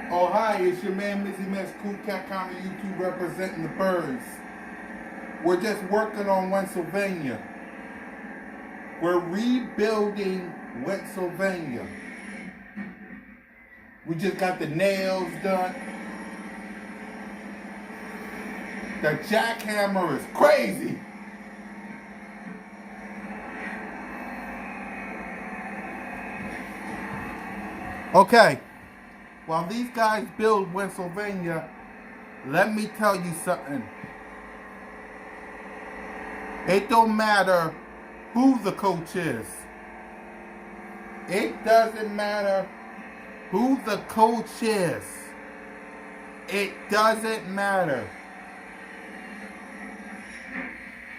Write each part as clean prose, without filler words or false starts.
Oh, hi, it's your man, Mizzy Mess, Cool Cat County YouTube representing the birds. We're just working on Wentzylvania. We're rebuilding Wentzylvania. We just got the nails done. The jackhammer is crazy. Okay. While these guys build Wentzylvania, let me tell you something. It don't matter who the coach is. It doesn't matter who the coach is. It doesn't matter.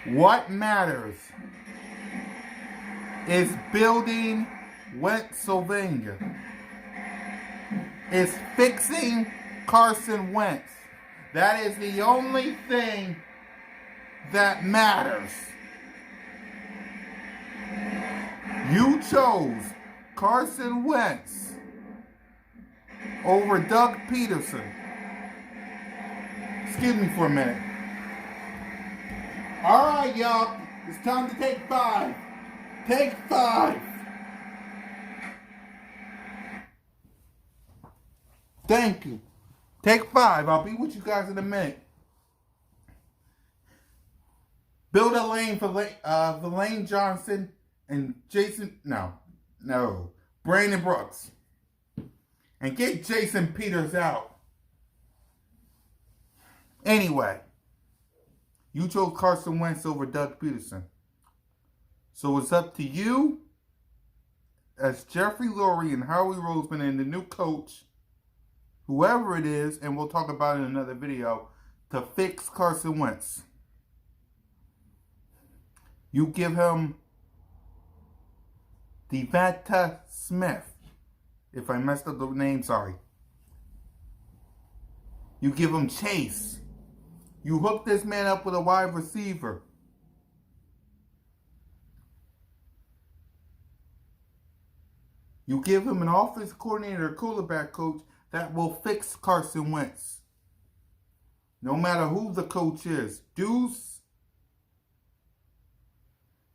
What matters is building Wentzylvania. Is fixing Carson Wentz. That is the only thing that matters. You chose Carson Wentz over Doug Peterson. Excuse me for a minute. Alright, y'all. It's time to take 5. Take 5. Thank you. Take 5. I'll be with you guys in a minute. Build a lane for Lane Johnson and Brandon Brooks. And get Jason Peters out. Anyway, you chose Carson Wentz over Doug Peterson. So it's up to you as Jeffrey Lurie and Howie Roseman and the new coach, whoever it is, and we'll talk about it in another video, to fix Carson Wentz. You give him Devonta Smith. If I messed up the name, sorry. You give him Chase. You hook this man up with a wide receiver. You give him an offense coordinator, quarterback coach, that will fix Carson Wentz. No matter who the coach is. Deuce,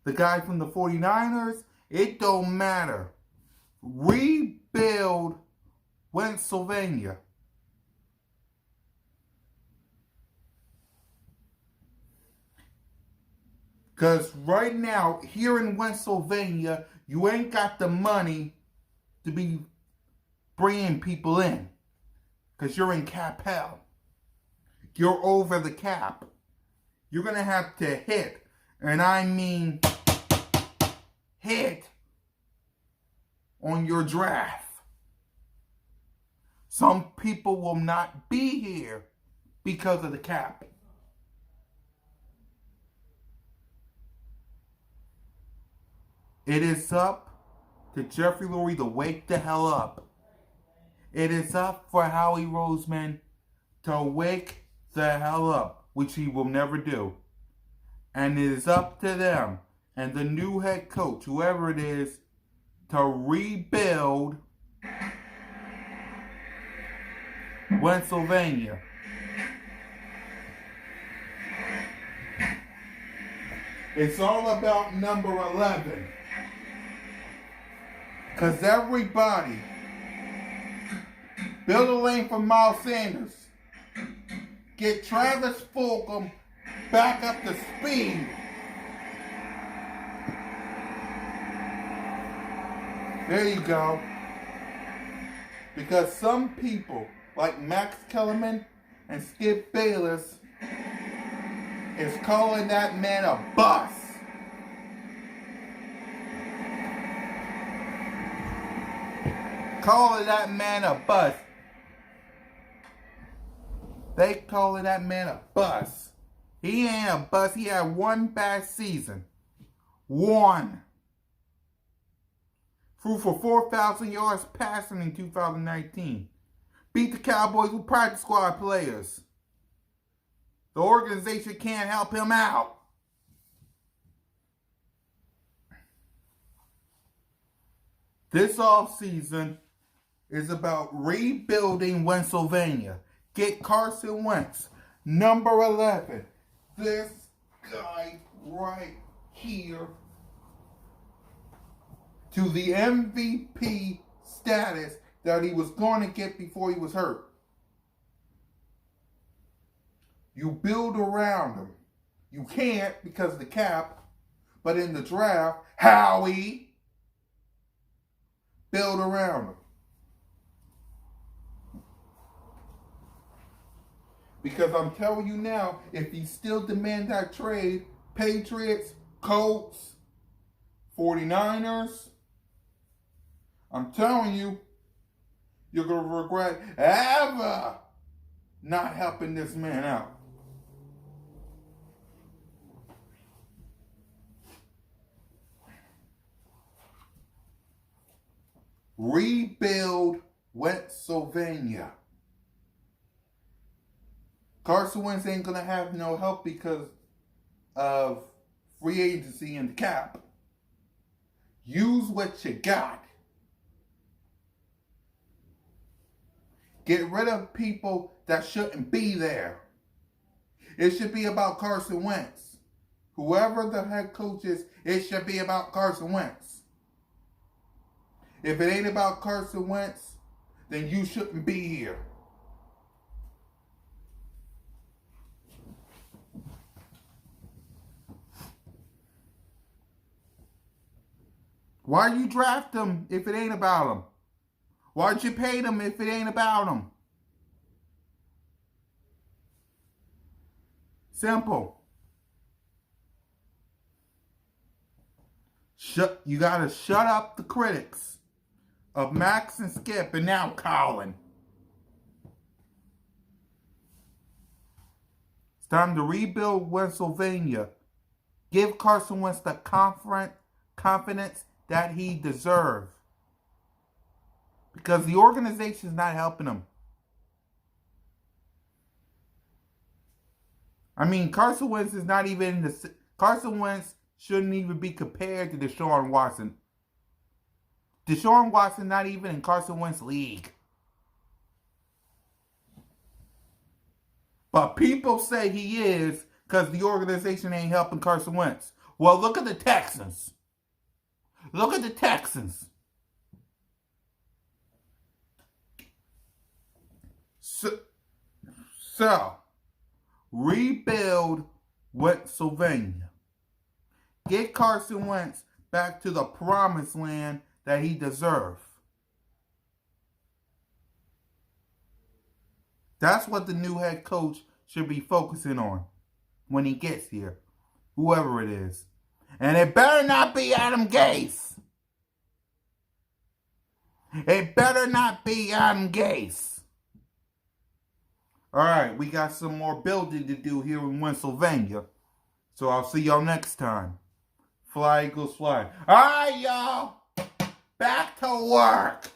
the guy from the 49ers, it don't matter. Rebuild Wentzylvania. Because right now, here in Wentzylvania, you ain't got the money to be bringing people in, because you're in cap hell. You're over the cap. You're going to have to hit, and I mean hit, on your draft. Some people will not be here because of the cap. It is up to Jeffrey Lurie to wake the hell up. It is up for Howie Roseman to wake the hell up, which he will never do. And it is up to them and the new head coach, whoever it is, to rebuild Wentzylvania. It's all about number 11. Because everybody, build a lane for Miles Sanders. Get Travis Fulgham back up to speed. There you go. Because some people, like Max Kellerman and Skip Bayless, is calling that man a bust. calling that man a bust. They calling that man a bust. He ain't a bust. He had one bad season. One. Threw for 4,000 yards passing in 2019. Beat the Cowboys with practice squad players. The organization can't help him out. This offseason is about rebuilding Wentzylvania. Get Carson Wentz, number 11. This guy right here to the MVP status that he was going to get before he was hurt. You build around him. You can't because of the cap, but in the draft, Howie, build around him. Because I'm telling you now, if he still demands that trade, Patriots, Colts, 49ers, I'm telling you, you're going to regret ever not helping this man out. Rebuild Wentzylvania. Carson Wentz ain't going to have no help because of free agency and the cap. Use what you got. Get rid of people that shouldn't be there. It should be about Carson Wentz. Whoever the head coach is, it should be about Carson Wentz. If it ain't about Carson Wentz, then you shouldn't be here. Why you draft him if it ain't about him? Why'd you pay them if it ain't about him? Simple. You gotta shut up the critics of Max and Skip and now Colin. It's time to rebuild Wentzylvania. Give Carson Wentz the confidence that he deserves. Because the organization is not helping him. I mean, Carson Wentz is not even in the... Carson Wentz shouldn't even be compared to Deshaun Watson. Deshaun Watson not even in Carson Wentz league. But people say he is because the organization ain't helping Carson Wentz. Well, look at the Texans. Look at the Texans. So, rebuild Wentzylvania. Get Carson Wentz back to the promised land that he deserves. That's what the new head coach should be focusing on when he gets here, whoever it is. And it better not be Adam Gase. It better not be Adam Gase. All right, we got some more building to do here in Wentzylvania. So I'll see y'all next time. Fly Eagles fly. All right, y'all. Back to work.